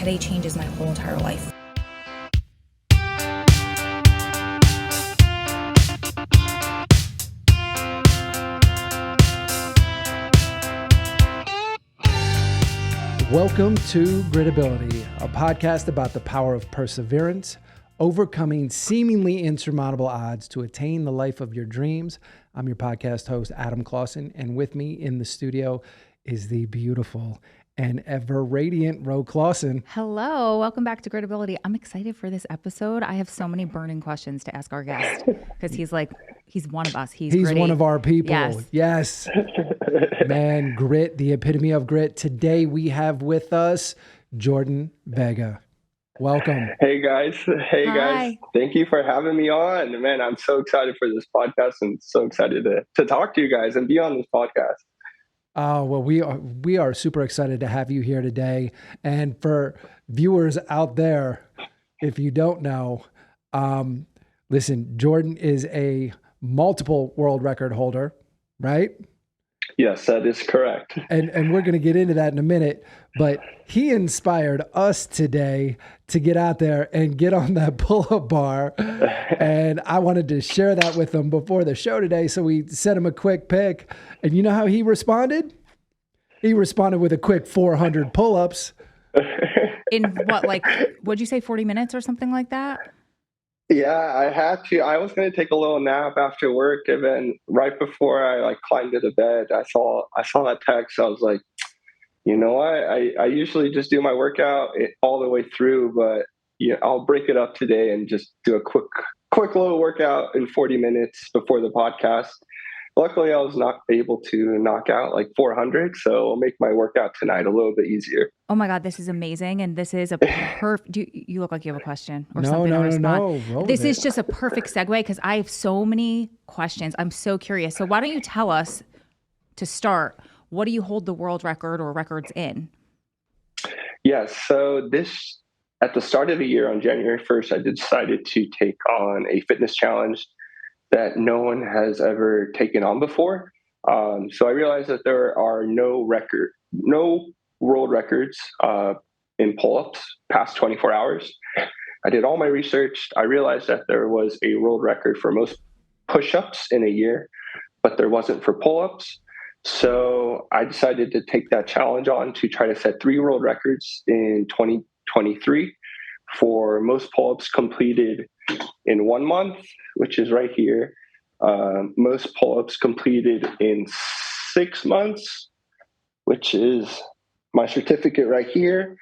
today changes my whole entire life. Welcome to Gritability, a podcast about the power of perseverance, overcoming seemingly insurmountable odds to attain the life of your dreams. I'm your podcast host, Adam Clausen, and with me in the studio is the beautiful and ever radiant Ro Clausen. Hello, welcome back to Gritability. I'm excited for this episode. I have so many burning questions to ask our guest because he's one of us. He's gritty. One of our people. Yes. Man, grit, the epitome of grit. Today we have with us Jordan Veiga. Welcome. Hey guys. Hi. Thank you for having me on. Man, I'm so excited for this podcast and so excited to talk to you guys and be on this podcast. Oh, well, we are super excited to have you here today. And for viewers out there, if you don't know, listen, Jordan is a multiple world record holder, right? Yes, that is correct. And we're going to get into that in a minute, but he inspired us today to get out there and get on that pull-up bar. And I wanted to share that with him before the show today. So we sent him a quick pic. And you know how he responded? He responded with a quick 400 pull-ups. In what, what'd you say, 40 minutes or something like that? Yeah, I had to. I was going to take a little nap after work, and then right before I climbed into bed, I saw that text. I was like, you know what? I usually just do my workout all the way through, but yeah, I'll break it up today and just do a quick little workout in 40 minutes before the podcast. Luckily, I was not able to knock out 400, so I'll make my workout tonight a little bit easier. Oh my God, this is amazing. And this is a perfect, you look like you have a question or something to respond. No. This is just a perfect segue because I have so many questions. I'm so curious. So why don't you tell us to start, what do you hold the world record or records in? Yes. So at the start of the year on January 1st, I decided to take on a fitness challenge that no one has ever taken on before. So I realized that there are no world records in pull-ups past 24 hours. I did all my research. I realized that there was a world record for most push-ups in a year, but there wasn't for pull-ups. So I decided to take that challenge on to try to set 3 world records in 2023 for most pull-ups completed in 1 month, which is right here. Most pull-ups completed in 6 months, which is my certificate right here.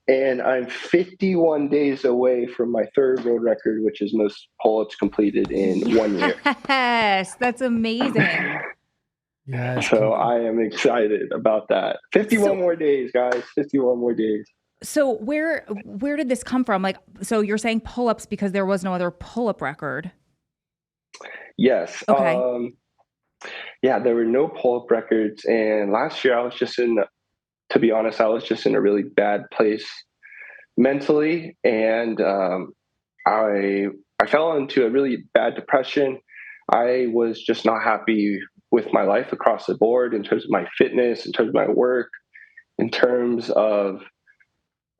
And I'm 51 days away from my 3rd world record, which is most pull-ups completed in 1 year. Yes, that's amazing. Yes. So I am excited about that. 51 more days, guys. 51 more days. So where did this come from? So you're saying pull-ups because there was no other pull-up record? Yes. Okay. Yeah, there were no pull-up records. And last year I was just to be honest, I was just in a really bad place mentally. And I fell into a really bad depression. I was just not happy with my life across the board in terms of my fitness, in terms of my work, in terms of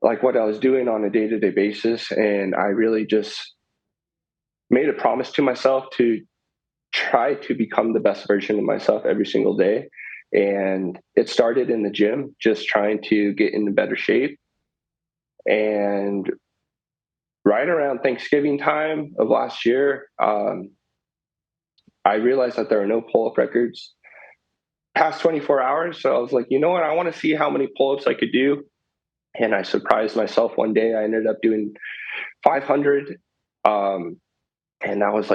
what I was doing on a day-to-day basis. And I really just made a promise to myself to try to become the best version of myself every single day. And it started in the gym, just trying to get into better shape. And right around Thanksgiving time of last year, I realized that there are no pull-up records past 24 hours. So I was like, you know what? I want to see how many pull-ups I could do. And I surprised myself one day. I ended up doing 500. And that was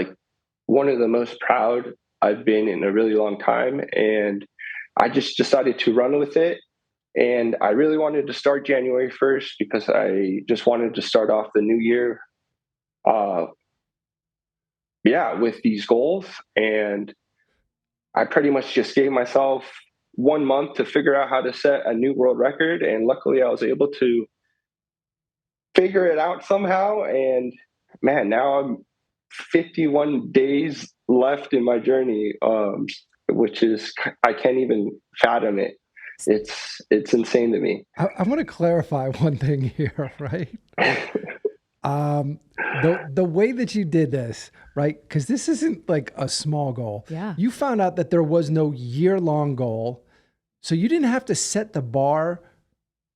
one of the most proud I've been in a really long time. And I just decided to run with it. And I really wanted to start January 1st because I just wanted to start off the new year with these goals. And I pretty much just gave myself 1 month to figure out how to set a new world record. And luckily I was able to figure it out somehow. And man, now I'm 51 days left in my journey, which is, I can't even fathom it. it's insane to me. I want to clarify one thing here, right? The way that you did this, right? Because this isn't like a small goal. Yeah. You found out that there was no year-long goal, so you didn't have to set the bar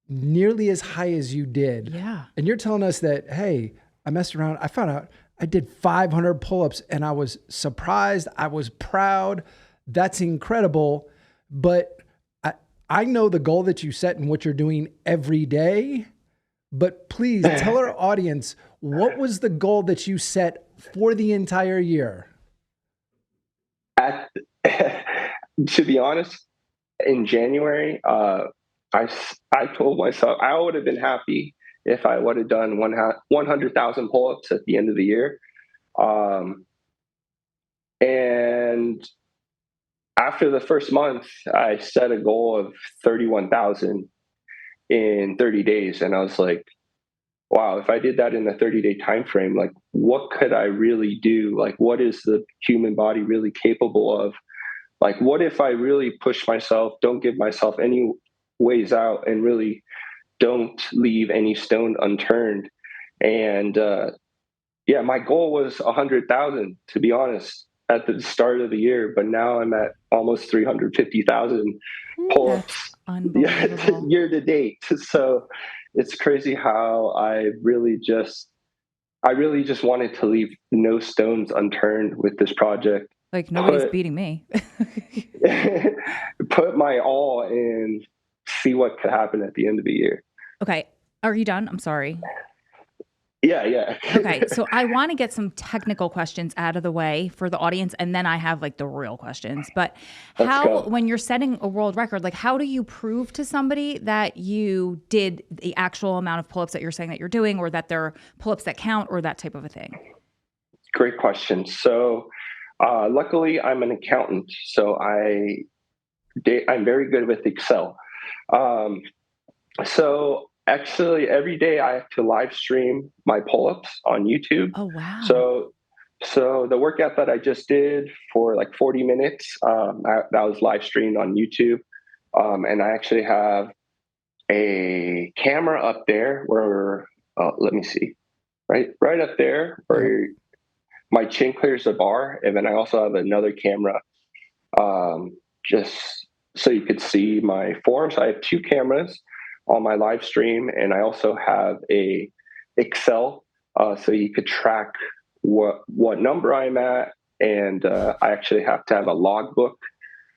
nearly as high as you did. Yeah. And you're telling us that, hey, I messed around. I found out I did 500 pull-ups and I was surprised. I was proud. That's incredible. But I know the goal that you set and what you're doing every day. But please tell our audience, what was the goal that you set for the entire year? To be honest, in January, I told myself I would have been happy if I would have done 100,000 pull-ups at the end of the year. And after the first month, I set a goal of 31,000 in 30 days. And I was like, wow, if I did that in a 30-day time frame, like what could I really do? Like what is the human body really capable of? Like what if I really push myself, don't give myself any ways out, and really don't leave any stone unturned? And yeah, my goal was 100,000, to be honest, at the start of the year, but now I'm at almost 350,000 pull-ups year to date. So it's crazy how I really just wanted to leave no stones unturned with this project. Like nobody's beating me. Put my all in, see what could happen at the end of the year. Okay. Are you done? I'm sorry. Yeah. Okay. So I want to get some technical questions out of the way for the audience, and then I have like the real questions. But when you're setting a world record, like how do you prove to somebody that you did the actual amount of pull-ups that you're saying that you're doing, or that they're pull-ups that count, or that type of a thing? Great question. So luckily I'm an accountant, so I'm very good with Excel. So actually, every day I have to live stream my pull-ups on YouTube. Oh, wow. So the workout that I just did for like 40 minutes, that was live streamed on YouTube. And I actually have a camera up there where, let me see, right up there where my chin clears the bar. And then I also have another camera just so you could see my form. So I have two cameras on my live stream, and I also have a Excel so you could track what number I'm at, and I actually have to have a logbook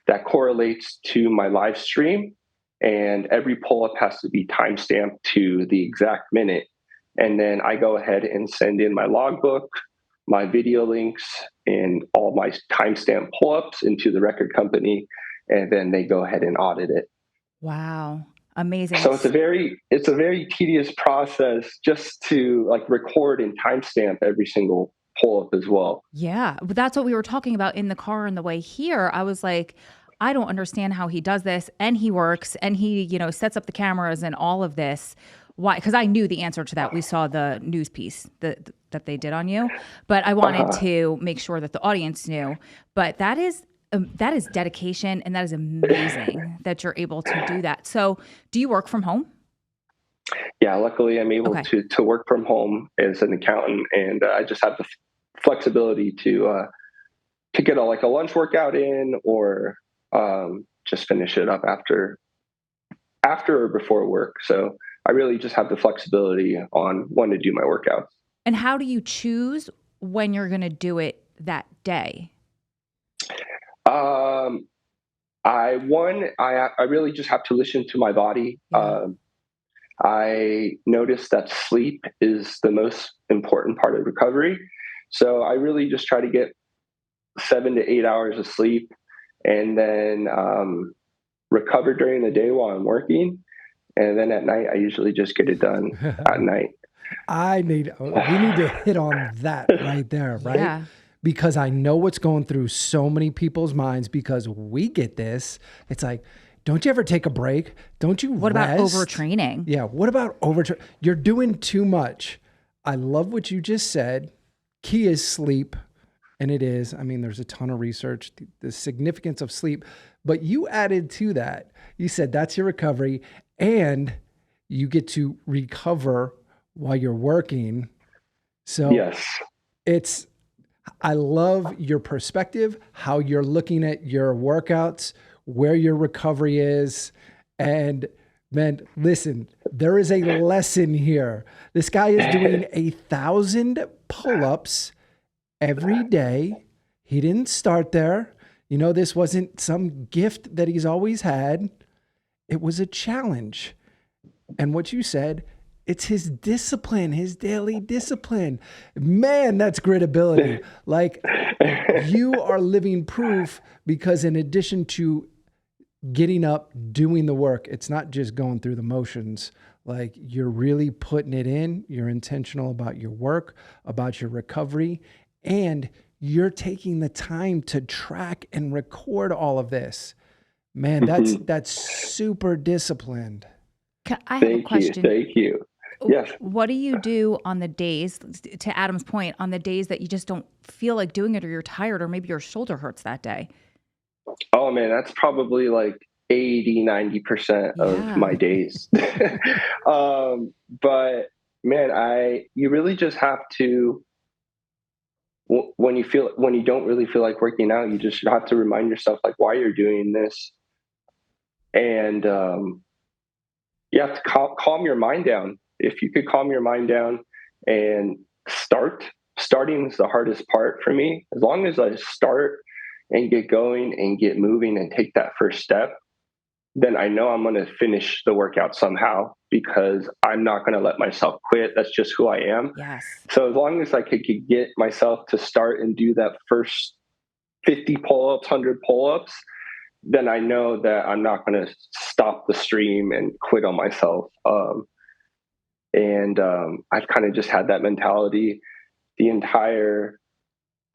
that correlates to my live stream, and every pull-up has to be timestamped to the exact minute, and then I go ahead and send in my logbook, my video links, and all my timestamp pull-ups into the record company, and then they go ahead and audit it. Wow. Amazing. So it's a very tedious process just to like record and timestamp every single pull-up as well. Yeah, but that's what we were talking about in the car on the way here. I was like, I don't understand how he does this, and he works, and he, sets up the cameras and all of this. Why? Because I knew the answer to that. We saw the news piece that they did on you, but I wanted to make sure that the audience knew. But that is dedication, and that is amazing that you're able to do that. So do you work from home? Yeah, luckily I'm able to work from home as an accountant, and I just have the flexibility to get a lunch workout in, or just finish it up after or before work. So I really just have the flexibility on when to do my workouts. And how do you choose when you're going to do it that day? I really just have to listen to my body. Yeah. I noticed that sleep is the most important part of recovery. So I really just try to get 7 to 8 hours of sleep, and then recover during the day while I'm working. And then at night, I usually just get it done at night. We need to hit on that right there, right? Yeah. Because I know what's going through so many people's minds, because we get this. It's like, don't you ever take a break? Don't you What rest? about overtraining? Yeah. What about overtraining? You're doing too much. I love what you just said. Key is sleep. And it is. I mean, there's a ton of research, the significance of sleep. But you added to that. You said that's your recovery, and you get to recover while you're working. So Yes. it's, I love your perspective, how you're looking at your workouts, where your recovery is. And man, listen, there is a lesson here. This guy is doing 1,000 pull-ups every day. He didn't start there. You know, this wasn't some gift that he's always had. It was a challenge. And what you said, it's his discipline, his daily discipline. Man, that's gritability. Like, you are living proof, because in addition to getting up, doing the work, it's not just going through the motions. Like, you're really putting it in. You're intentional about your work, about your recovery, and you're taking the time to track and record all of this. Man, that's super disciplined. I have a question. Thank you. Yes. What do you do on the days, to Adam's point, on the days that you just don't feel like doing it, or you're tired, or maybe your shoulder hurts that day? Oh man, that's probably like 80-90% of my days. But man, you really just have to, when you don't really feel like working out, you just have to remind yourself like why you're doing this. And you have to calm your mind down. If you could calm your mind down and starting is the hardest part for me. As long as I start and get going and get moving and take that first step, then I know I'm going to finish the workout somehow, because I'm not going to let myself quit. That's just who I am. Yes. So as long as I could get myself to start and do that first 50 pull-ups, 100 pull-ups, then I know that I'm not going to stop the stream and quit on myself. I've kind of just had that mentality the entire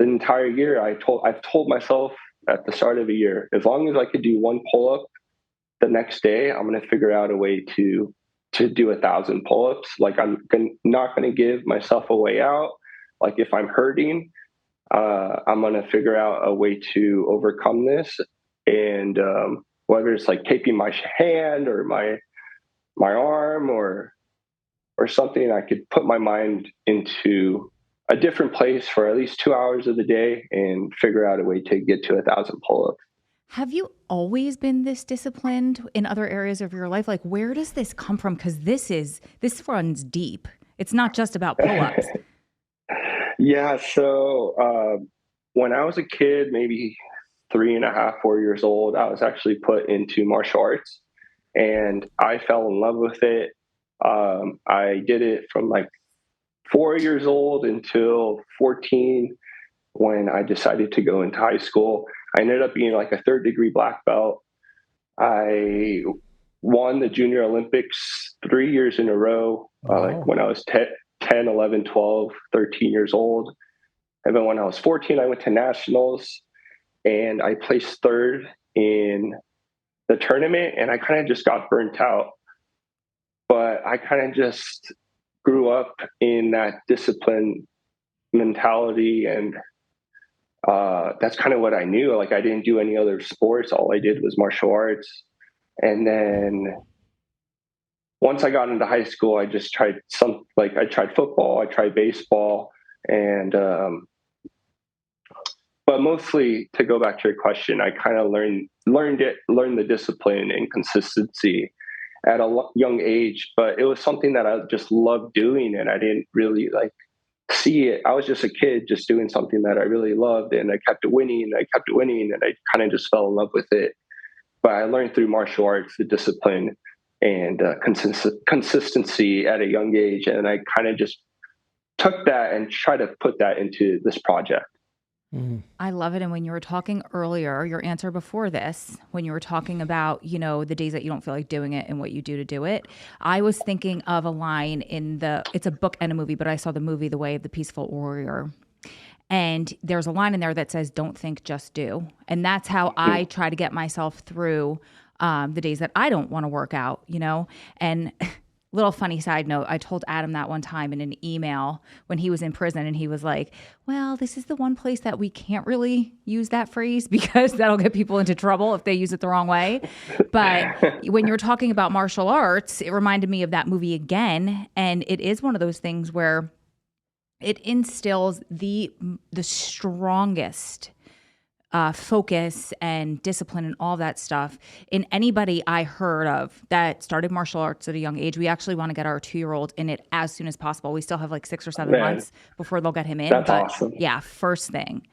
year. I've told myself at the start of the year, as long as I could do one pull-up the next day, I'm going to figure out a way to do 1,000 pull-ups. Like, not going to give myself a way out. Like, if I'm hurting, I'm going to figure out a way to overcome this. And whether it's like taping my hand or my arm or something, I could put my mind into a different place for at least 2 hours of the day and figure out a way to get to 1,000 pull-ups. Have you always been this disciplined in other areas of your life? Like, where does this come from? Because this runs deep. It's not just about pull-ups. Yeah. So when I was a kid, maybe 3.5, 4 years old, I was actually put into martial arts, and I fell in love with it. I did it from like 4 years old until 14, when I decided to go into high school. I ended up being like a 3rd-degree black belt. I won the Junior Olympics 3 years in a row, like when I was 10, 11, 12, 13 years old. And then when I was 14, I went to nationals, and I placed 3rd in the tournament, and I kind of just got burnt out. But I kind of just grew up in that discipline mentality, and that's kind of what I knew. Like, I didn't do any other sports. All I did was martial arts. And then once I got into high school, I just tried I tried football, I tried baseball, and but mostly, to go back to your question, I kind of learned the discipline and consistency at a young age. But it was something that I just loved doing, and I didn't really like see it. I was just a kid just doing something that I really loved, and I kept winning, and I kind of just fell in love with it. But I learned through martial arts the discipline and consistency at a young age, and I kind of just took that and tried to put that into this project. I love it. And when you were talking earlier, your answer before this, when you were talking about, the days that you don't feel like doing it and what you do to do it, I was thinking of a line it's a book and a movie, but I saw the movie, The Way of the Peaceful Warrior. And there's a line in there that says, don't think, just do. And that's how I try to get myself through the days that I don't want to work out, and Little funny side note, I told Adam that one time in an email when he was in prison, and he was like, well, this is the one place that we can't really use that phrase because that'll get people into trouble if they use it the wrong way. But when you're talking about martial arts, it reminded me of that movie again. And it is one of those things where it instills the strongest focus and discipline and all that stuff in anybody I heard of that started martial arts at a young age. We actually want to get our 2-year-old in it as soon as possible. We still have like 6 or 7 months before they'll get him in. That's but awesome. yeah, first thing.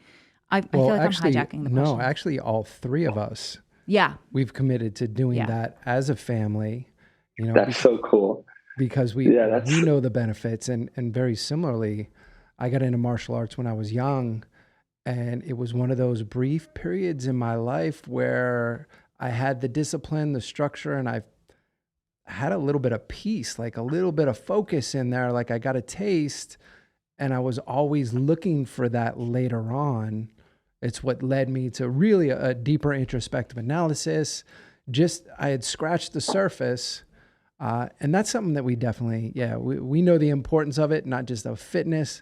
I feel like actually, I'm hijacking the question. No, actually all 3 of us. Yeah. We've committed to doing that as a family. You know, that's so cool. Because we know the benefits, and very similarly, I got into martial arts when I was young. And it was one of those brief periods in my life where I had the discipline, the structure, and I had a little bit of peace, like a little bit of focus in there. Like I got a taste, and I was always looking for that later on. It's what led me to really a deeper introspective analysis. Just I had scratched the surface. And that's something that we definitely, we know the importance of it, not just of fitness,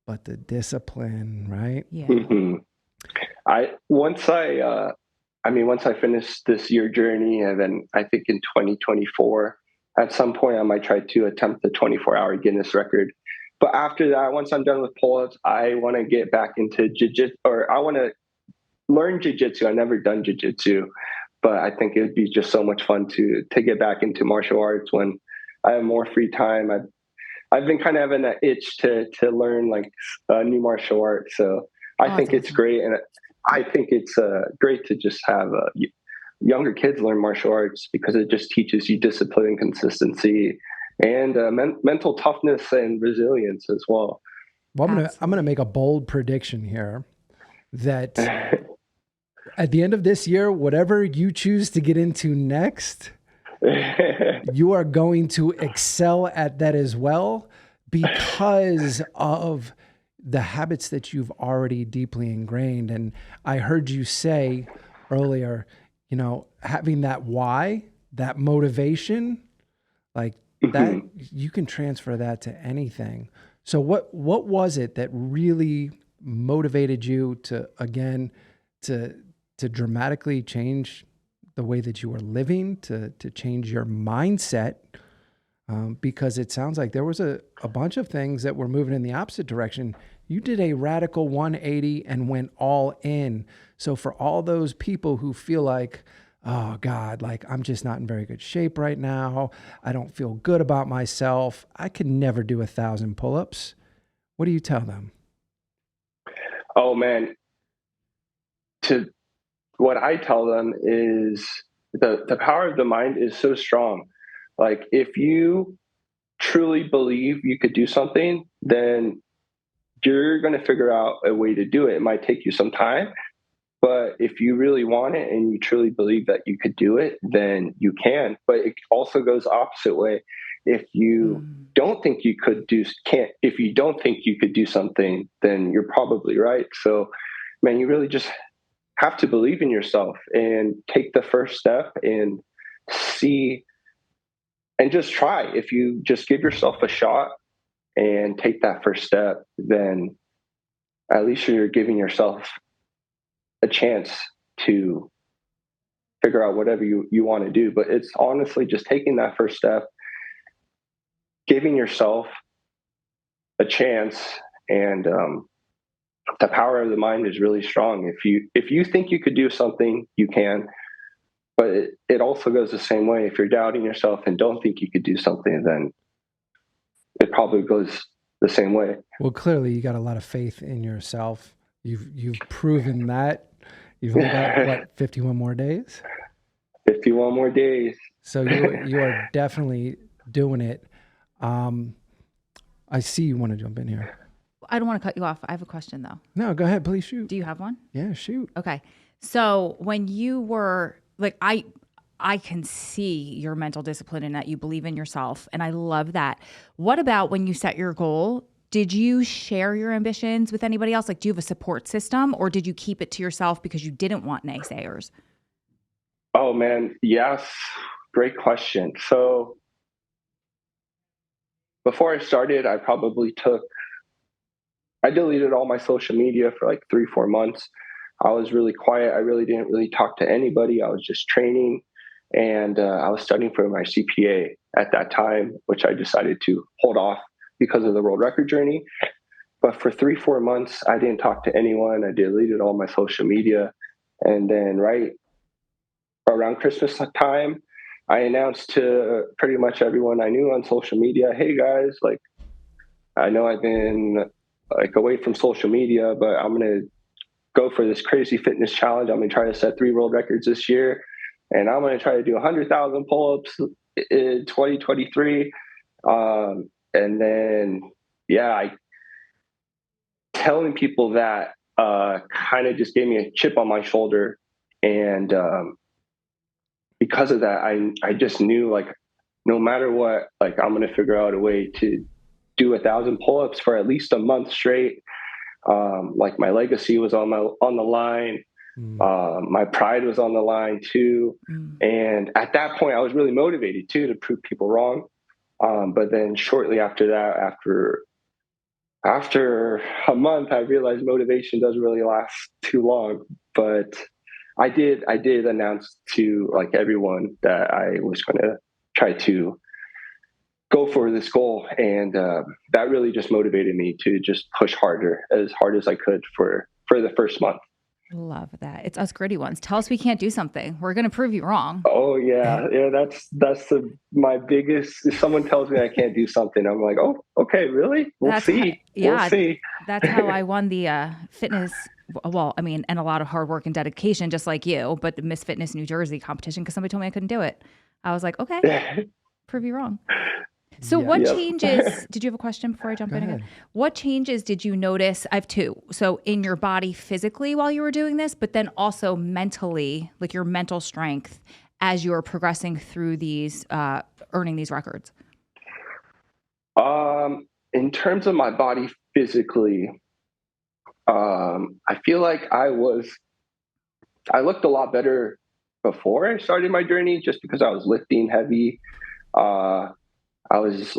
but the discipline, right? Yeah. Mm-hmm. Once I finish this year journey, and then I think in 2024, at some point I might try to attempt the 24-hour Guinness record. But after that, once I'm done with pull-ups, I want to get back into jiu-jitsu, or I want to learn jiu-jitsu. I've never done jiu-jitsu, but I think it would be just so much fun to get back into martial arts when I have more free time. I've been kind of having that itch to learn like a new martial art. So I think it's great. And I think it's great to just have younger kids learn martial arts because it just teaches you discipline and consistency and mental toughness and resilience as well. Well, I'm gonna make a bold prediction here that at the end of this year, whatever you choose to get into next, you are going to excel at that as well because of the habits that you've already deeply ingrained. And I heard you say earlier, you know, having that why, that motivation, like that, you can transfer that to anything. So what was it that really motivated you to, again, to dramatically change the way that you were living, to change your mindset? Because it sounds like there was a bunch of things that were moving in the opposite direction. You did a radical 180 and went all in. So for all those people who feel like, oh God, like I'm just not in very good shape right now, I don't feel good about myself, I could never do 1,000 pull-ups, what do you tell them? Oh man, what I tell them is the power of the mind is so strong. Like if you truly believe you could do something, then you're going to figure out a way to do it. It might take you some time, but if you really want it and you truly believe that you could do it, then you can. But it also goes the opposite way. If you don't think you could if you don't think you could do something, then you're probably right. So, man, you really just have to believe in yourself and take the first step and see and just try. If you just give yourself a shot and take that first step, then at least you're giving yourself a chance to figure out whatever you want to do. But it's honestly just taking that first step, giving yourself a chance, and the power of the mind is really strong. If you think you could do something, you can. But it also goes the same way. If you're doubting yourself and don't think you could do something, then it probably goes the same way. Well, clearly you got a lot of faith in yourself. You've proven that. You've only got what, 51 more days? 51 more days. So you are definitely doing it. I see you want to jump in here. I don't want to cut you off. I have a question though. No, go ahead. Please shoot. Do you have one? Yeah, shoot. Okay. So when you were like, I can see your mental discipline and that you believe in yourself. And I love that. What about when you set your goal? Did you share your ambitions with anybody else? Like, do you have a support system, or did you keep it to yourself because you didn't want naysayers? Oh man. Yes. Great question. So before I started, I deleted all my social media for like 3-4 months. I was really quiet. I really didn't really talk to anybody. I was just training, and I was studying for my CPA at that time, which I decided to hold off because of the world record journey. But for 3-4 months, I didn't talk to anyone. I deleted all my social media. And then right around Christmas time, I announced to pretty much everyone I knew on social media, hey guys, like, I know I've been like away from social media, but I'm going to go for this crazy fitness challenge. I'm going to try to set 3 world records this year. And I'm going to try to do 100,000 pull-ups in 2023. And then, yeah, telling people that kind of just gave me a chip on my shoulder. And because of that, I just knew, like, no matter what, like, I'm going to figure out a way to do 1,000 pull-ups for at least a month straight. Like, my legacy was on the line. My pride was on the line too. And at that point, I was really motivated too to prove people wrong. But then shortly after that, after a month, I realized motivation doesn't really last too long. But I did announce to, like, everyone that I was going to try to go for this goal, and that really just motivated me to just push harder, as hard as I could for the first month. Love that. It's us gritty ones. Tell us we can't do something. We're going to prove you wrong. Oh yeah. That's my biggest. If someone tells me I can't do something, I'm like, oh, okay, really? We'll see. We'll see. That's how I won the fitness. Well, I mean, and a lot of hard work and dedication, just like you, but the Miss Fitness New Jersey competition, because somebody told me I couldn't do it. I was like, okay, prove you wrong. So what changes, did you have a question before I jump in again? What changes did you notice? I have 2. So in your body physically while you were doing this, but then also mentally, like your mental strength as you were progressing through these, earning these records? In terms of my body physically, I feel like I looked a lot better before I started my journey, just because I was lifting heavy. I was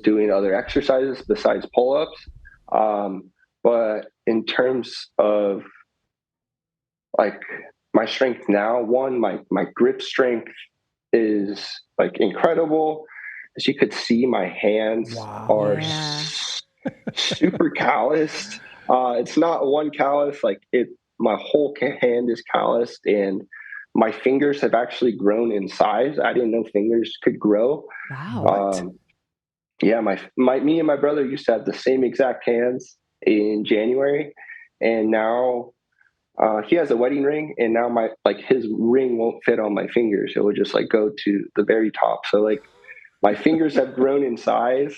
doing other exercises besides pull-ups. But in terms of, like, my strength now, my grip strength is, like, incredible. As you could see, my hands are super calloused. It's not one callus, like, my whole hand is calloused, and my fingers have actually grown in size. I didn't know fingers could grow. Wow. Yeah, me and my brother used to have the same exact hands in January, and now he has a wedding ring, and now his ring won't fit on my fingers. It would just, like, go to the very top. So, like, my fingers have grown in size,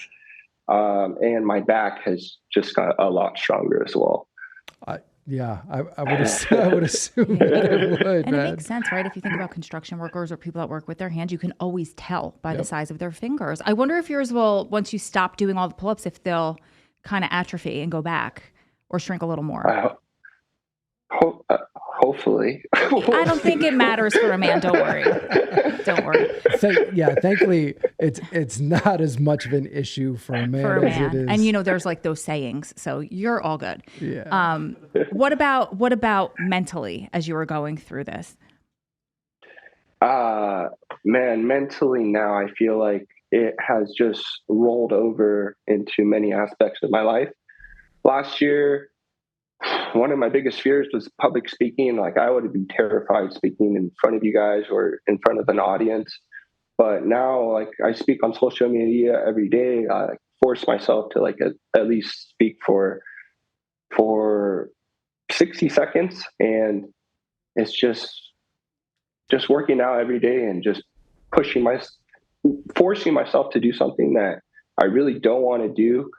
and my back has just got a lot stronger as well. I would assume that it would. And it makes sense, right? If you think about construction workers or people that work with their hands, you can always tell by the size of their fingers. I wonder if yours will, once you stop doing all the pull-ups, if they'll kind of atrophy and go back or shrink a little more. Hopefully. I don't think it matters for a man. Don't worry. Don't worry. Thankfully, it's not as much of an issue for a man as it is. And there's, like, those sayings, so you're all good. Yeah. What about mentally as you were going through this? Man, mentally now I feel like it has just rolled over into many aspects of my life. Last year, one of my biggest fears was public speaking. Like, I would be terrified speaking in front of you guys or in front of an audience. But now, like, I speak on social media every day. I, like, force myself to, like, at least speak for 60 seconds. And it's just working out every day and just forcing myself to do something that I really don't want to do,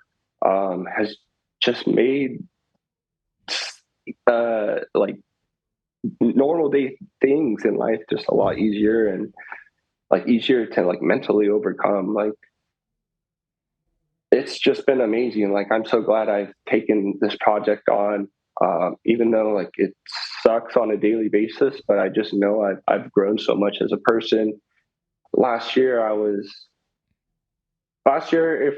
has just made like, normal day things in life just a lot easier, and, like, easier to, like, mentally overcome. Like, it's just been amazing. Like, I'm so glad I've taken this project on, even though, like, it sucks on a daily basis, but I just know I've grown so much as a person. Last year I was last year, if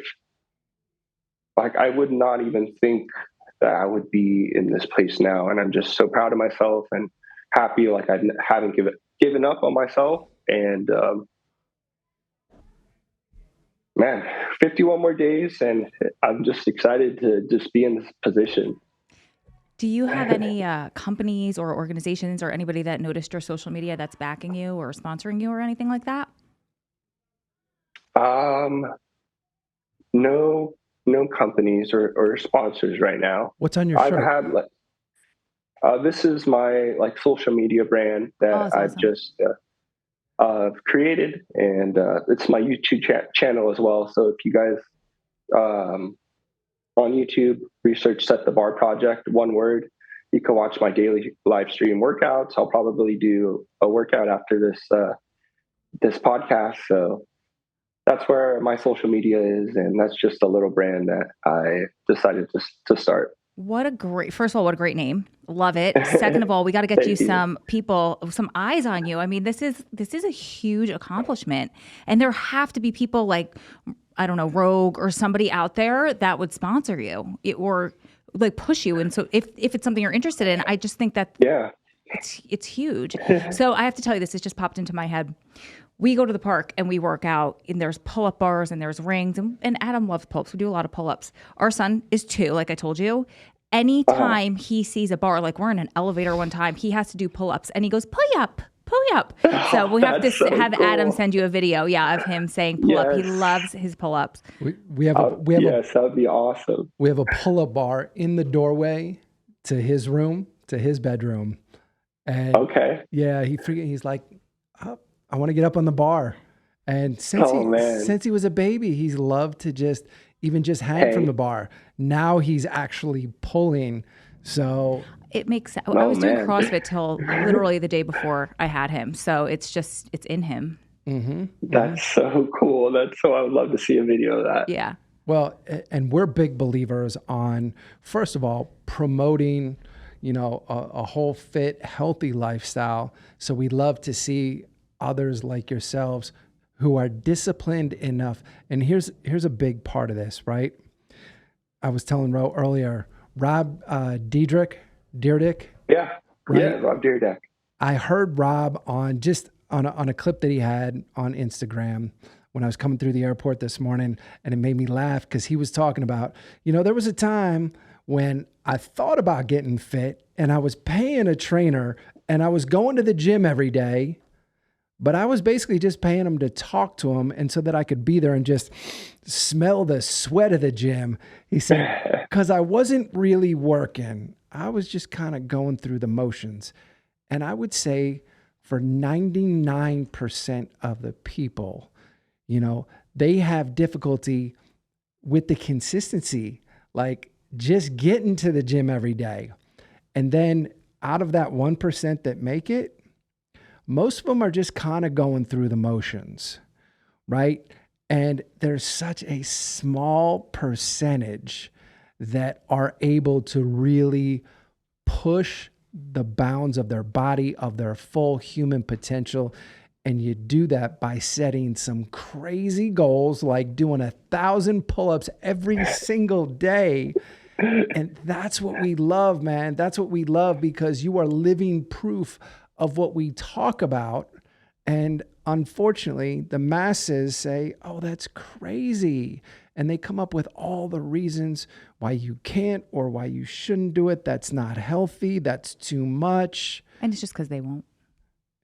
like I would not even think that I would be in this place now, and I'm just so proud of myself and happy like I haven't given up on myself. And man, 51 more days, and I'm just excited to just be in this position. Do you have any companies or organizations or anybody that noticed your social media that's backing you or sponsoring you or anything like that? Um, no, no companies or sponsors right now. What's on your I've shirt? had like this is my like social media brand Oh, that that's I've awesome. just created, and it's my YouTube channel as well. So if you guys um, on YouTube research Set the Bar Project, one word, you can watch my daily live stream workouts. I'll probably do a workout after this podcast. So that's where my social media is, and that's just a little brand that I decided to start. First of all, what a great name. Love it. Second of all, we got to get you Thank you. some people, some eyes on you. I mean, this is a huge accomplishment. And there have to be people like, I don't know, Rogue or somebody out there that would sponsor you or like push you. And so if it's something you're interested in, I just think that Yeah. it's huge. So I have to tell you this, it just popped into my head. We go to the park and we work out, and there's pull-up bars and there's rings, and Adam loves pull-ups. We do a lot of pull-ups. Our son is 2, like I told you. Anytime he sees a bar, like we're in an elevator one time, he has to do pull-ups and he goes, pull up. So we have to That's so have Adam cool. send you a video, of him saying pull up. He Yes. loves his pull-ups. We have a Yes, that would be awesome. we have a pull-up bar in the doorway to his room, to his bedroom. And Okay. yeah, he's like, oh, I want to get up on the bar. And Man. since he was a baby, he's loved to just hang from the bar. Now he's actually pulling. So It makes sense. I was doing man. CrossFit till literally the day before I had him. So it's in him. That's so cool. I would love to see a video of that. Yeah. well, and we're big believers on, first of all, promoting, a whole fit, healthy lifestyle. So we love to see others like yourselves who are disciplined enough. And here's a big part of this, right? I was telling Ro earlier, Rob Dyrdek, Yeah. Right. Yeah, Rob Dyrdek. I heard Rob on a clip that he had on Instagram when I was coming through the airport this morning, and it made me laugh because he was talking about, there was a time when I thought about getting fit and I was paying a trainer and I was going to the gym every day, but I was basically just paying him to talk to him and so that I could be there and just smell the sweat of the gym. He said, because I wasn't really working. I was just kind of going through the motions. And I would say for 99% of the people, they have difficulty with the consistency, like just getting to the gym every day. And then out of that 1% that make it, most of them are just kind of going through the motions, right? And there's such a small percentage that are able to really push the bounds of their body, of their full human potential. And you do that by setting some crazy goals, like doing 1,000 pull-ups every single day. And that's what we love, man. That's what we love, because you are living proof of what we talk about. And unfortunately, the masses say, oh, that's crazy. And they come up with all the reasons why you can't or why you shouldn't do it. That's not healthy. That's too much. And it's just because they won't.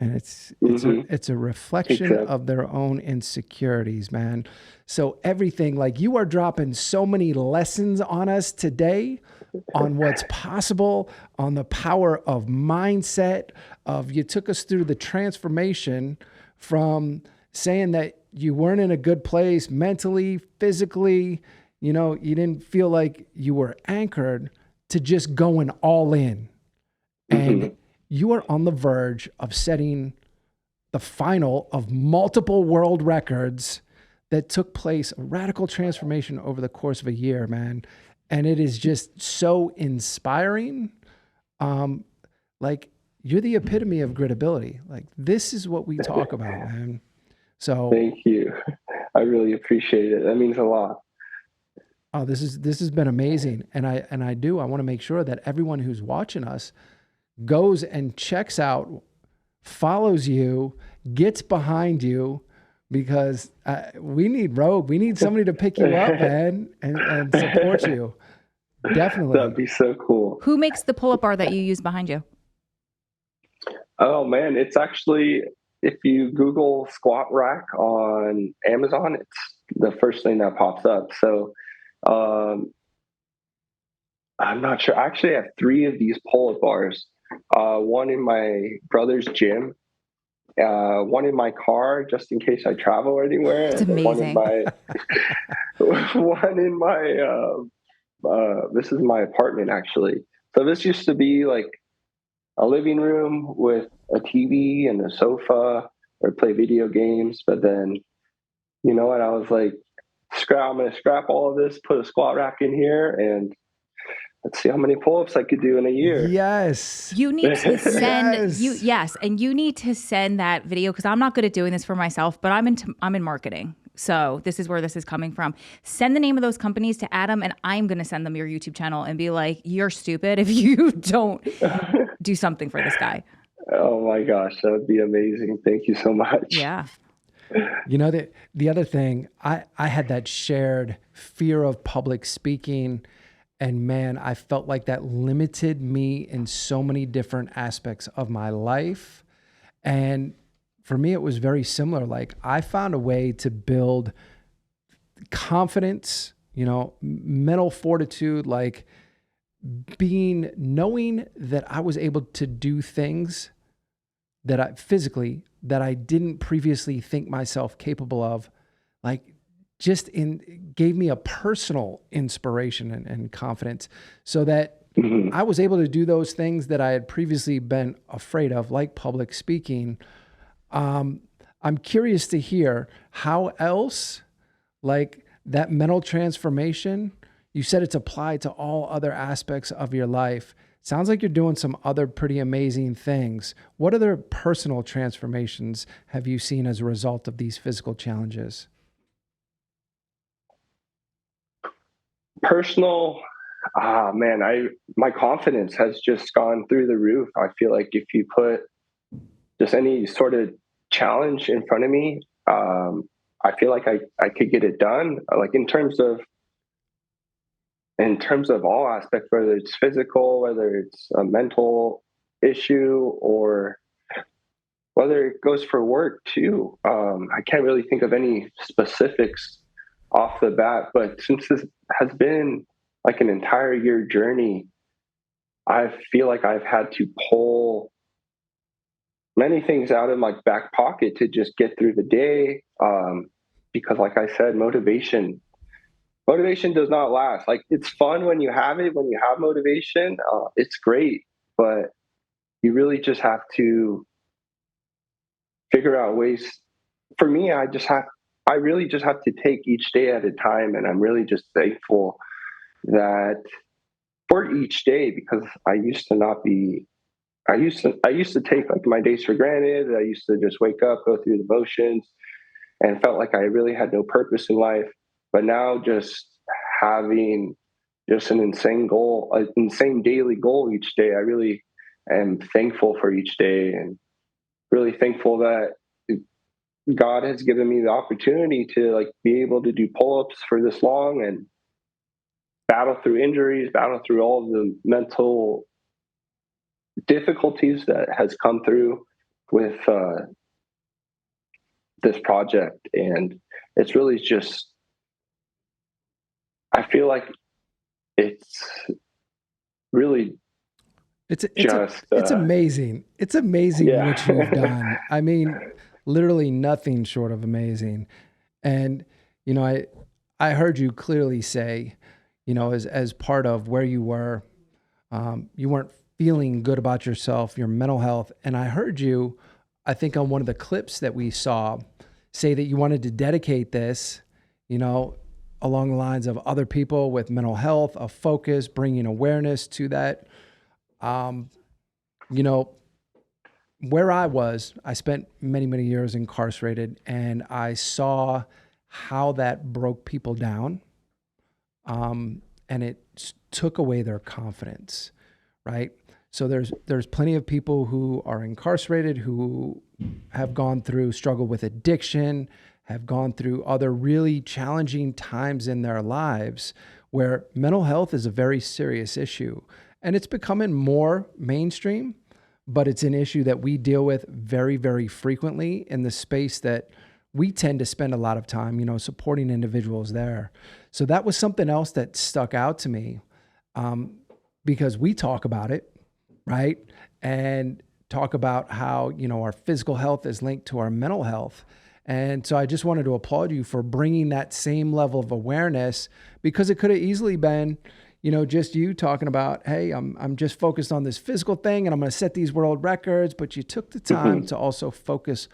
And it's a reflection of their own insecurities, man. So everything, like, you are dropping so many lessons on us today on what's possible, on the power of mindset, you took us through the transformation from saying that you weren't in a good place mentally, physically, you didn't feel like you were anchored, to just going all in. And you are on the verge of setting the final of multiple world records that took place, a radical transformation over the course of a year, man. And it is just so inspiring. Like, you're the epitome of gritability. Like, this is what we talk about, man. So thank you. I really appreciate it. That means a lot. Oh, this has been amazing. And I want to make sure that everyone who's watching us goes and checks out, follows you, gets behind you, because we need somebody to pick you up, man, and support you. That'd Definitely. be so cool. Who makes the pull-up bar that you use behind you? Oh man, it's actually, if you Google squat rack on Amazon, it's the first thing that pops up. So um, I'm not sure. I actually have three of these pull-up bars. One in my brother's gym, one in my car just in case I travel anywhere, It's and then one in amazing. my one in my this is my apartment actually. So this used to be like a living room with a TV and a sofa or play video games. But then, you know what? I was like, I'm going to scrap all of this, put a squat rack in here, and let's see how many pull-ups I could do in a year. Yes. You need to send Yes. yes, and you need to send that video, because I'm not good at doing this for myself, but I'm in marketing. So this is where this is coming from. Send the name of those companies to Adam, and I'm going to send them your YouTube channel and be like, you're stupid if you don't do something for this guy. Oh my gosh, that would be amazing. Thank you so much. Yeah. You know, the other thing, I had that shared fear of public speaking, and man, I felt like that limited me in so many different aspects of my life. And for me, it was very similar. Like, I found a way to build confidence, you know, mental fortitude, like knowing that I was able to do things that I didn't previously think myself capable of, like gave me a personal inspiration and confidence, so that I was able to do those things that I had previously been afraid of, like public speaking. I'm curious to hear how else, like that mental transformation, you said it's applied to all other aspects of your life. Sounds like you're doing some other pretty amazing things. What other personal transformations have you seen as a result of these physical challenges? Personal, man, my confidence has just gone through the roof. I feel like if you put just any sort of challenge in front of me, I feel like I could get it done. Like in terms of all aspects, whether it's physical, whether it's a mental issue, or whether it goes for work too. I can't really think of any specifics off the bat, but since this has been like an entire year journey, I feel like I've had to pull many things out of my back pocket to just get through the day. Because, like I said, motivation does not last. Like, it's fun when you have it, when you have motivation, it's great, but you really just have to figure out ways. For me, I really just have to take each day at a time, and I'm really just thankful that for each day, because I used to take like my days for granted. I used to just wake up, go through the motions, and felt like I really had no purpose in life. But now, just having just an insane daily goal each day, I really am thankful for each day, and really thankful that God has given me the opportunity to like be able to do pull-ups for this long and battle through injuries, battle through all the mental difficulties that has come through with this project. And it's really just, I feel like it's really It's amazing. It's amazing what you've yeah. done. I mean, literally nothing short of amazing. And you know, I heard you clearly say, you know, as part of where you weren't feeling good about yourself, your mental health. And I heard you, I think on one of the clips that we saw, say that you wanted to dedicate this, you know, along the lines of other people with mental health, a focus, bringing awareness to that. You know, where I spent many, many years incarcerated, and I saw how that broke people down, and it took away their confidence, right? So there's plenty of people who are incarcerated who have gone through struggle with addiction, have gone through other really challenging times in their lives where mental health is a very serious issue. And it's becoming more mainstream, but it's an issue that we deal with very, very frequently in the space that we tend to spend a lot of time, supporting individuals there. So that was something else that stuck out to me, because we talk about it, right? And talk about how, our physical health is linked to our mental health. And so I just wanted to applaud you for bringing that same level of awareness, because it could have easily been, just you talking about, hey, I'm just focused on this physical thing and I'm going to set these world records. But you took the time to also focus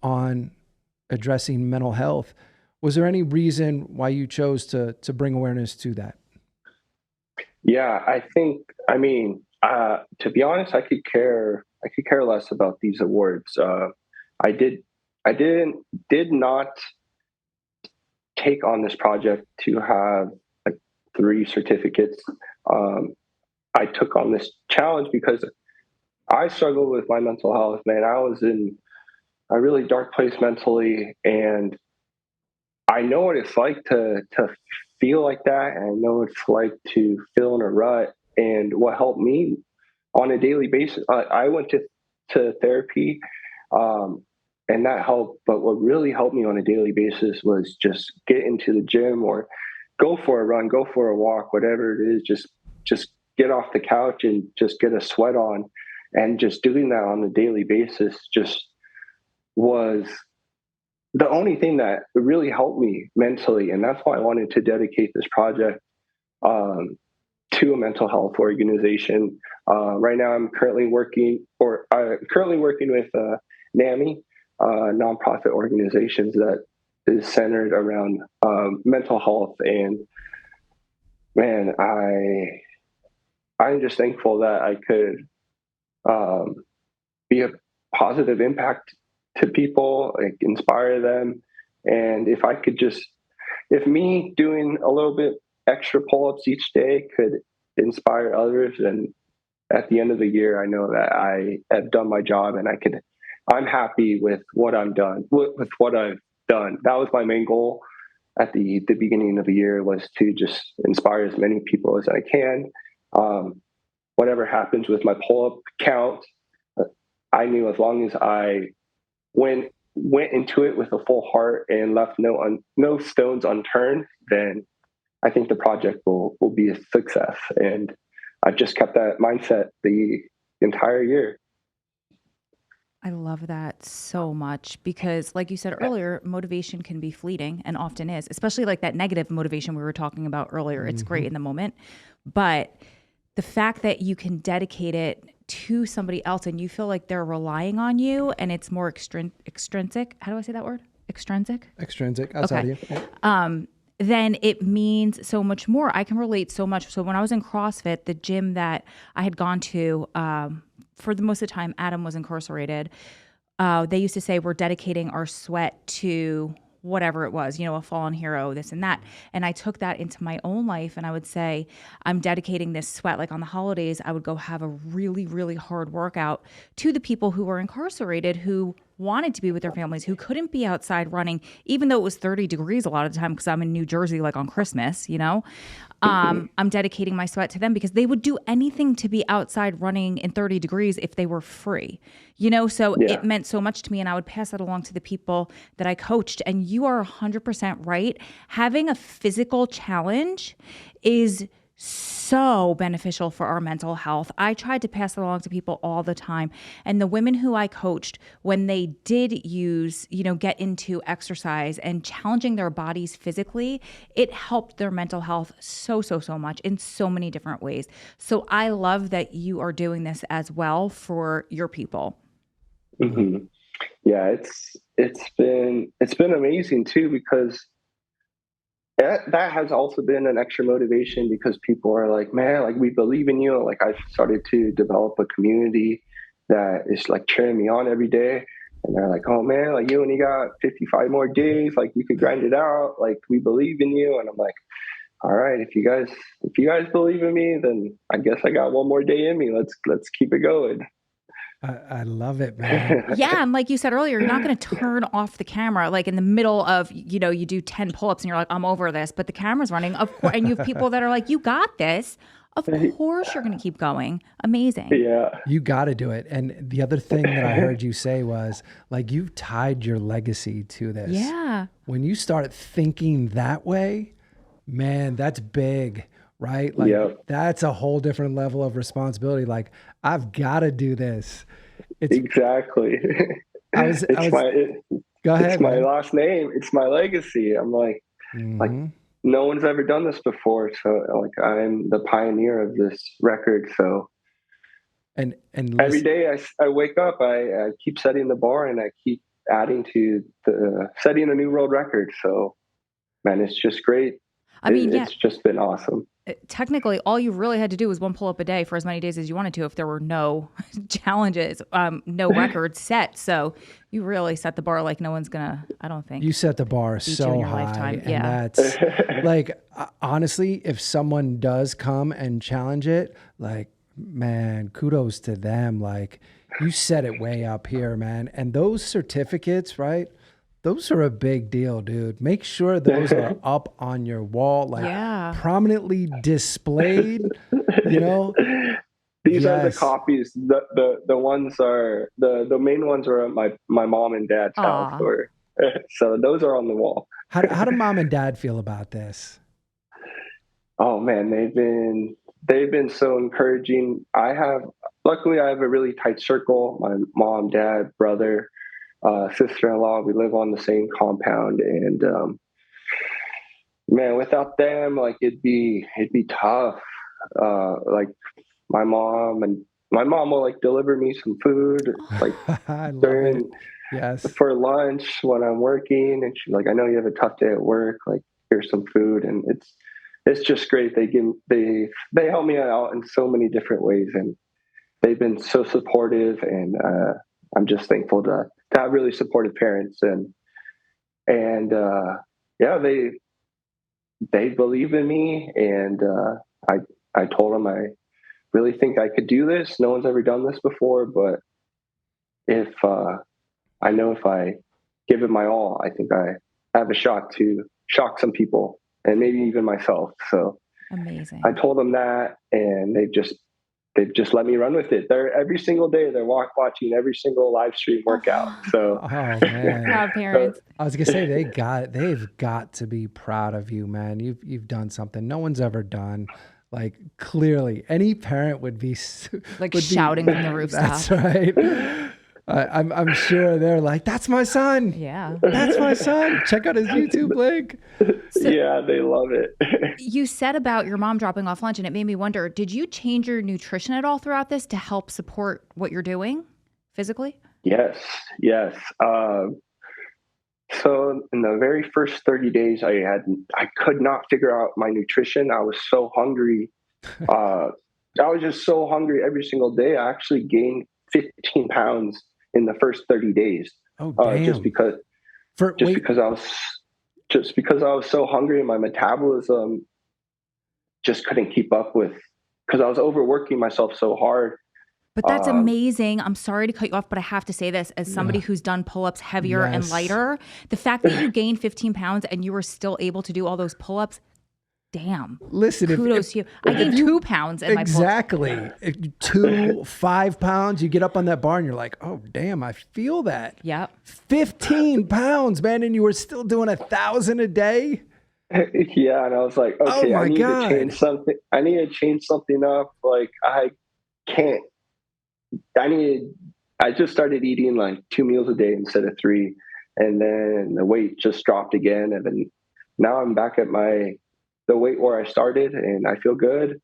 on addressing mental health. Was there any reason why you chose to bring awareness to that? Yeah, to be honest, I could care less about these awards. I did not take on this project to have like 3 certificates. I took on this challenge because I struggled with my mental health, man. I was in a really dark place mentally, and I know what it's like to feel like that, and I know what it's like to feel in a rut. And what helped me on a daily basis, I went to therapy, and that helped. But what really helped me on a daily basis was just get into the gym or go for a run, go for a walk, whatever it is. Just get off the couch and just get a sweat on, and just doing that on a daily basis just was the only thing that really helped me mentally. And that's why I wanted to dedicate this project to a mental health organization. Right now I'm currently working with NAMI, nonprofit organizations that is centered around mental health. And man, I'm just thankful that I could be a positive impact to people, like inspire them. And if me doing a little bit extra pull-ups each day could inspire others, then at the end of the year, I know that I have done my job, and I'm happy with what I'm done with what I've done. That was my main goal at the beginning of the year, was to just inspire as many people as I can. Whatever happens with my pull-up count, I knew as long as I went into it with a full heart and left no stones unturned, then I think the project will be a success. And I've just kept that mindset the entire year. I love that so much because, like you said earlier, motivation can be fleeting and often is, especially like that negative motivation we were talking about earlier. It's great in the moment, but the fact that you can dedicate it to somebody else and you feel like they're relying on you and it's more extrinsic. How do I say that word? Extrinsic? Extrinsic. Outside of you. Then it means so much more. I can relate so much. So when I was in CrossFit, the gym that I had gone to, for the most of the time, Adam was incarcerated. They used to say we're dedicating our sweat to whatever it was, a fallen hero, this and that. And I took that into my own life, and I would say, I'm dedicating this sweat. Like on the holidays, I would go have a really, really hard workout to the people who were incarcerated, who wanted to be with their families, who couldn't be outside running, even though it was 30 degrees a lot of the time, because I'm in New Jersey, like on Christmas, I'm dedicating my sweat to them because they would do anything to be outside running in 30 degrees if they were free, so Yeah. it meant so much to me. And I would pass that along to the people that I coached. And you are 100% right. Having a physical challenge is so beneficial for our mental health. I tried to pass it along to people all the time. And the women who I coached, when they did use, get into exercise and challenging their bodies physically, it helped their mental health so, so, so much in so many different ways. So I love that you are doing this as well for your people. Mm-hmm. Yeah, it's been amazing too, because that has also been an extra motivation, because people are like, man, like we believe in you. Like I've started to develop a community that is like cheering me on every day. And they're like, oh man, like you only got 55 more days. Like you could grind it out. Like we believe in you. And I'm like, all right, if you guys believe in me, then I guess I got one more day in me. Let's keep it going. I love it, man. Yeah, and like you said earlier, you're not going to turn off the camera like in the middle of, you do 10 pull-ups and you're like, I'm over this, but the camera's running, of course, and you have people that are like, you got this. Of course you're going to keep going. Amazing. Yeah. You got to do it. And the other thing that I heard you say was like, you've tied your legacy to this. Yeah. When you start thinking that way, man, that's big, right? Like that's a whole different level of responsibility. Like I've got to do this. Exactly. Go ahead. It's my last name. It's my legacy. I'm like, like no one's ever done this before. So like I'm the pioneer of this record. So and every day I wake up, I keep setting the bar and I keep adding to setting a new world record. So man, it's just great. I mean, it's just been awesome. Technically, all you really had to do was one pull up a day for as many days as you wanted to if there were no challenges, no records set. So you really set the bar like no one's going to, I don't think. You set the bar so high. Lifetime. And that's like, honestly, if someone does come and challenge it, like, man, kudos to them. Like you set it way up here, man. And those certificates, right? Those are a big deal, dude. Make sure those are up on your wall, like prominently displayed, These are the copies. The ones are the main ones are at my mom and dad's house, so those are on the wall. How do mom and dad feel about this? Oh man, they've been so encouraging. Luckily I have a really tight circle. My mom, dad, brother, sister-in-law, we live on the same compound, and man, without them, like it'd be tough. Like my mom will like deliver me some food like for lunch when I'm working, and she's like, I know you have a tough day at work, like here's some food. And it's just great. They help me out in so many different ways, and they've been so supportive, and I'm just thankful to have really supportive parents, and they believe in me, and I told them I really think I could do this. No one's ever done this before, but if I know if I give it my all, I think I have a shot to shock some people and maybe even myself. So amazing. I told them that, and they've just let me run with it. They're every single day they're watching every single live stream workout. So man. Proud parents. I was gonna say they've got to be proud of you, man. You've done something no one's ever done. Like clearly, any parent would be shouting from the rooftop. That's right. I'm sure they're like, that's my son. Yeah. That's my son. Check out his YouTube link. So, yeah, they love it. You said about your mom dropping off lunch, and it made me wonder, did you change your nutrition at all throughout this to help support what you're doing physically? Yes. So in the very first 30 days, I could not figure out my nutrition. I was so hungry. I was just so hungry every single day. I actually gained 15 pounds in the first 30 days. Oh, damn. Just because I was so hungry, and my metabolism just couldn't keep up with, because I was overworking myself so hard. But that's amazing. I'm sorry to cut you off, but I have to say this as somebody who's done pull-ups heavier and lighter. The fact that you gained 15 pounds and you were still able to do all those pull-ups, damn. Listen, kudos to you. I gained 2 pounds in my pull-ups. Exactly. 2, 5 pounds, you get up on that bar and you're like, oh, damn, I feel that. Yep. 15 pounds, man, and you were still doing 1,000 a day? Yeah, and I was like, okay, I need to change something. I need to change something up. Like, I just started eating like 2 meals a day instead of 3. And then the weight just dropped again. And then now I'm back at the weight where I started, and I feel good.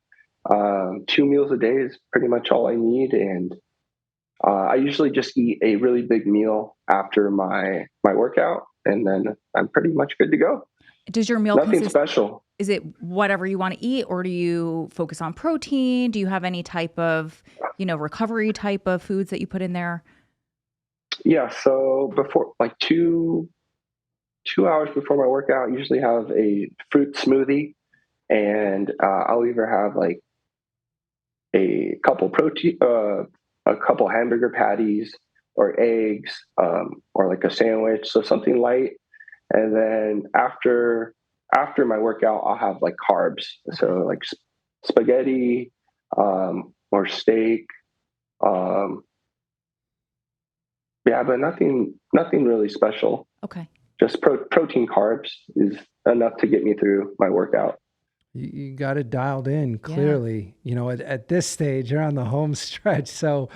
2 meals a day is pretty much all I need. And I usually just eat a really big meal after my workout, and then I'm pretty much good to go. Does your meal nothing special? Is it whatever you want to eat, or do you focus on protein? Do you have any type of, recovery type of foods that you put in there? Yeah. So before, like 2 hours before my workout, I usually have a fruit smoothie, and I'll either have like a couple hamburger patties, or eggs, or like a sandwich, so something light. And then after my workout, I'll have like carbs, Okay. so like spaghetti, or steak. Um, yeah, but nothing really special. Okay. Just protein carbs is enough to get me through my workout. You got it dialed in Yeah. clearly. At this stage, you're on the home stretch. So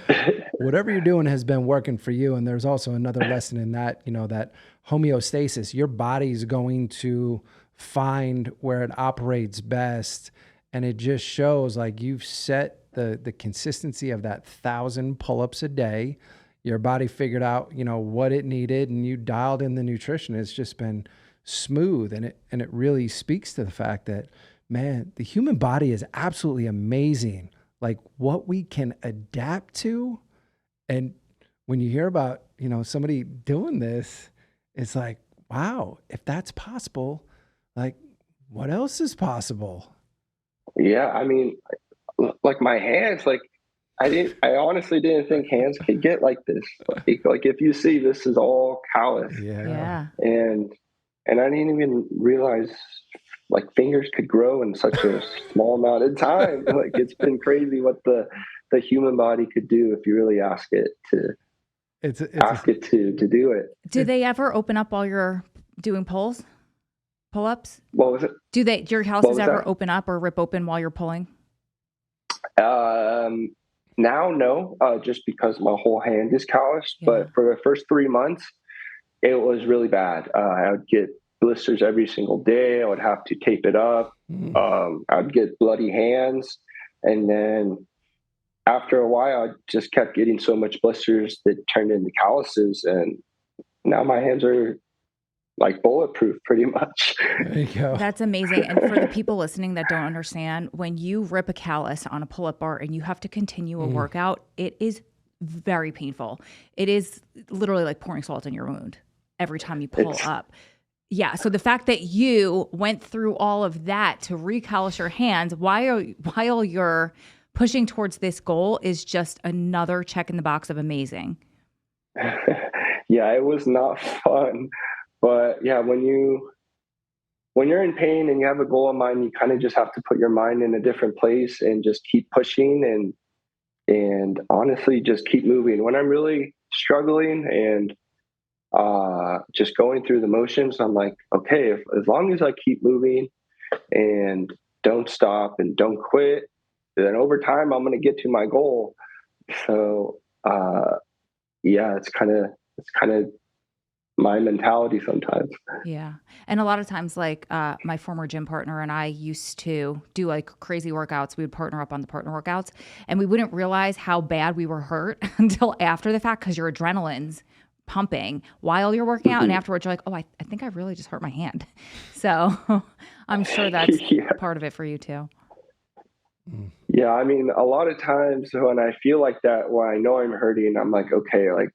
whatever you're doing has been working for you. And there's also another lesson in that, that homeostasis. Your body's going to find where it operates best. And it just shows like you've set the consistency of that 1,000 pull-ups a day. Your body figured out, what it needed, and you dialed in the nutrition. It's just been smooth. And it really speaks to the fact that, man, the human body is absolutely amazing. Like what we can adapt to. And when you hear about, somebody doing this, it's like, wow, if that's possible, like what else is possible? Yeah, I mean, like my hands, like I honestly didn't think hands could get like this. Like if you see, this is all callus, Yeah. Yeah. and I didn't even realize like fingers could grow in such a small amount of time. Like it's been crazy what the human body could do if you really ask it to It's to do it. Do they ever open up while you're doing pull-ups? What was it? Do your What calluses was ever that? open up or rip open while you're pulling? Um, Now, no, just because my whole hand is calloused. Yeah. But for the first 3 months, it was really bad. I would get blisters every single day. I would have to tape it up. Mm. I'd get bloody hands. And then after a while, I just kept getting so much blisters that turned into calluses. And now my hands are like bulletproof pretty much. There you go. That's amazing. And for the people listening that don't understand, when you rip a callus on a pull-up bar and you have to continue a workout, it is very painful. It is literally like pouring salt in your wound every time you pull up. Yeah. So the fact that you went through all of that to recallus your hands while you're pushing towards this goal is just another check in the box of amazing. Yeah, it was not fun. But yeah, when you're in pain and you have a goal in mind, you kind of just have to put your mind in a different place and just keep pushing and honestly just keep moving. When I'm really struggling and just going through the motions, I'm like, okay, as long as I keep moving and don't stop and don't quit, then over time I'm going to get to my goal. So yeah, it's kind of my mentality sometimes. Yeah. And a lot of times, like my former gym partner and I used to do like crazy workouts. We would partner up on the partner workouts and we wouldn't realize how bad we were hurt until after the fact because your adrenaline's pumping while you're working out. And afterwards, you're like, oh, I think I really just hurt my hand. So I'm sure that's Yeah. part of it for you too. Yeah, I mean, a lot of times when I feel like that, when I know I'm hurting, I'm like, okay, like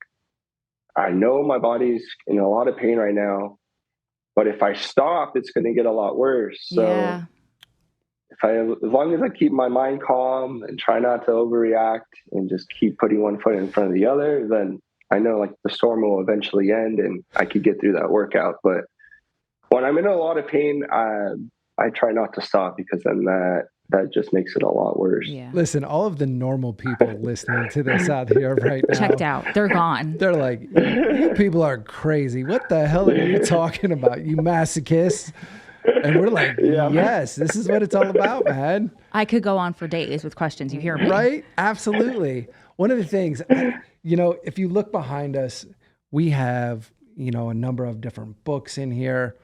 I know my body's in a lot of pain right now, but if I stop, it's going to get a lot worse. So Yeah. as long as I keep my mind calm and try not to overreact and just keep putting one foot in front of the other, then I know like the storm will eventually end and I could get through that workout. But when I'm in a lot of pain, I try not to stop because then that just makes it a lot worse. Yeah. Listen, all of the normal people listening to this out here right now, Checked out. They're gone. they're like, you people are crazy. What the hell are you talking about, you masochists? And we're like, yes, this is what it's all about, man. I could go on for days with questions. You hear me? Right? Absolutely. One of the things, if you look behind us, we have, a number of different books in here.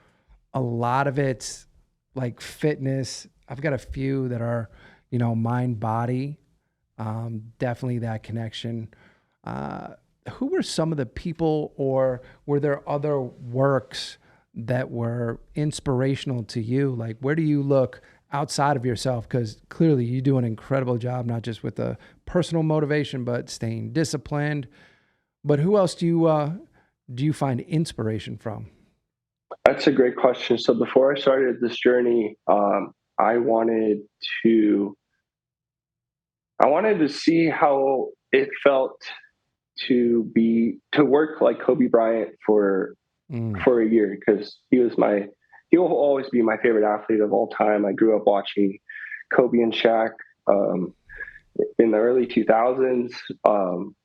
A lot of it's like fitness. I've got a few that are, mind, body, definitely that connection. Who were some of the people, or were there other works that were inspirational to you? Like, where do you look outside of yourself? Because clearly you do an incredible job, not just with the personal motivation, but staying disciplined. But who else do you find inspiration from? That's a great question. So before I started this journey, I wanted to I wanted to see how it felt to work like Kobe Bryant for a year, because he will always be my favorite athlete of all time. I grew up watching Kobe and Shaq in the early 2000s,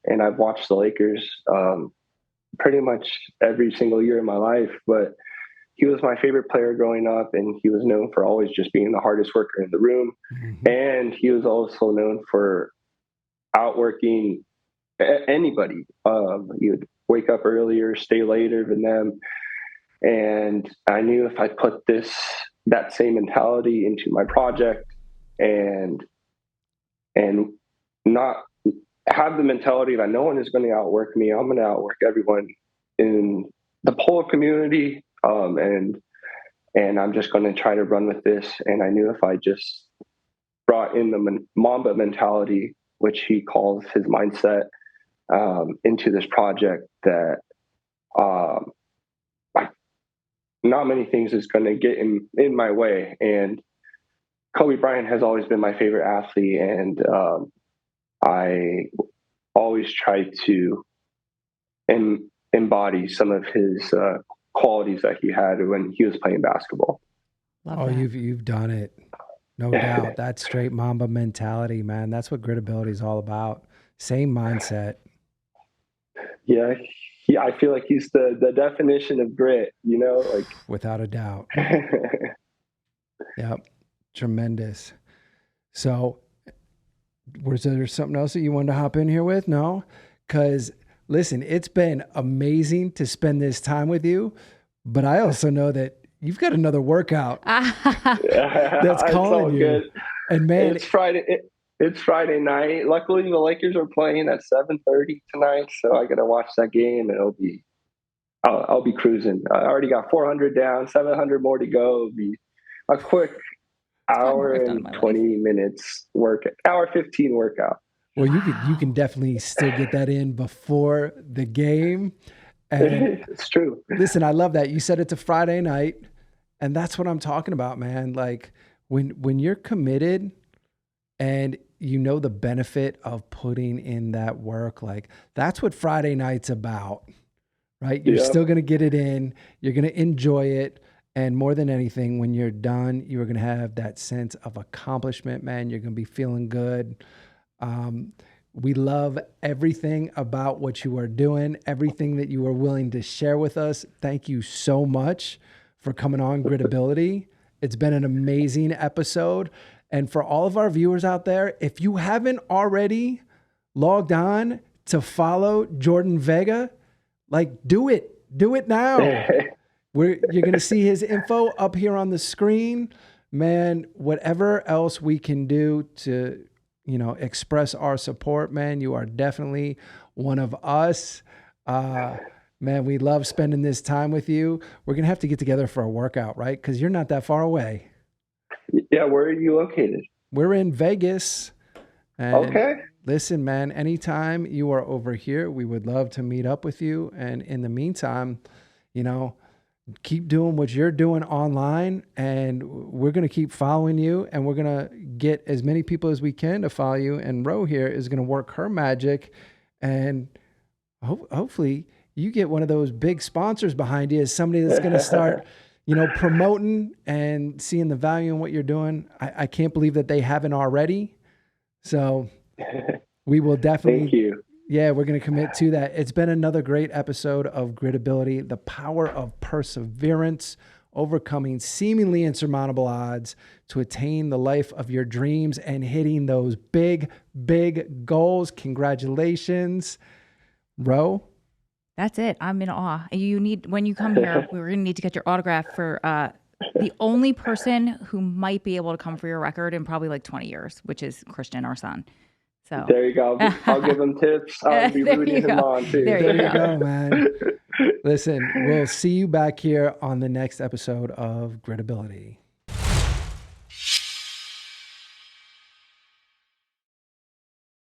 and I've watched the Lakers pretty much every single year of my life. But he was my favorite player growing up, and he was known for always just being the hardest worker in the room. Mm-hmm. And he was also known for outworking anybody. He would wake up earlier, stay later than them. And I knew if I put that same mentality into my project and not have the mentality that no one is going to outwork me, I'm going to outwork everyone in the pole community. And I'm just going to try to run with this. And I knew if I just brought in the Mamba mentality, which he calls his mindset, into this project, that not many things is going to get in my way. And Kobe Bryant has always been my favorite athlete, and I always try to embody some of his qualities that he had when he was playing basketball. Love that. You've done it, no doubt. That straight Mamba mentality, man. That's what Gritability is all about. Same mindset. Yeah, I feel like he's the definition of grit, like without a doubt. Yep. Tremendous. So was there something else that you wanted to hop in here with? No? Because listen, it's been amazing to spend this time with you, but I also know that you've got another workout that's calling you. Good. And man, it's Friday. It's Friday night. Luckily, the Lakers are playing at 7:30 tonight, so I got to watch that game, and I'll be cruising. I already got 400 down, 700 more to go. It'll be a quick hour and 20 minutes hour 15 workout. Well, you can definitely still get that in before the game. And it's true. Listen, I love that. You said it's a Friday night, and that's what I'm talking about, man. Like when you're committed and you know the benefit of putting in that work, like that's what Friday night's about, right? You're still going to get it in. You're going to enjoy it. And more than anything, when you're done, you're going to have that sense of accomplishment, man. You're going to be feeling good. We love everything about what you are doing, everything that you are willing to share with us. Thank you so much for coming on Gritability. It's been an amazing episode. And for all of our viewers out there, if you haven't already logged on to follow Jordan Veiga, like do it now. You're going to see his info up here on the screen, man. Whatever else we can do to, express our support, man, you are definitely one of us. Man, we love spending this time with you. We're going to have to get together for a workout, right? Because you're not that far away. Yeah, where are you located? We're in Vegas. And okay. Listen, man, anytime you are over here, we would love to meet up with you. And in the meantime, keep doing what you're doing online, and we're going to keep following you, and we're going to get as many people as we can to follow you. And Ro here is going to work her magic, and hopefully you get one of those big sponsors behind you as somebody that's going to start, promoting and seeing the value in what you're doing. I can't believe that they haven't already. So we will definitely. Thank you. Yeah, we're going to commit to that. It's been another great episode of Gritability, the power of perseverance, overcoming seemingly insurmountable odds to attain the life of your dreams and hitting those big, big goals. Congratulations, Ro. That's it. I'm in awe. When you come here, we're going to need to get your autograph for the only person who might be able to come for your record in probably like 20 years, which is Christian, our son. So there you go. I'll give him tips. I'll be rooting him on too. There you go, man. Listen, we'll see you back here on the next episode of Gritability.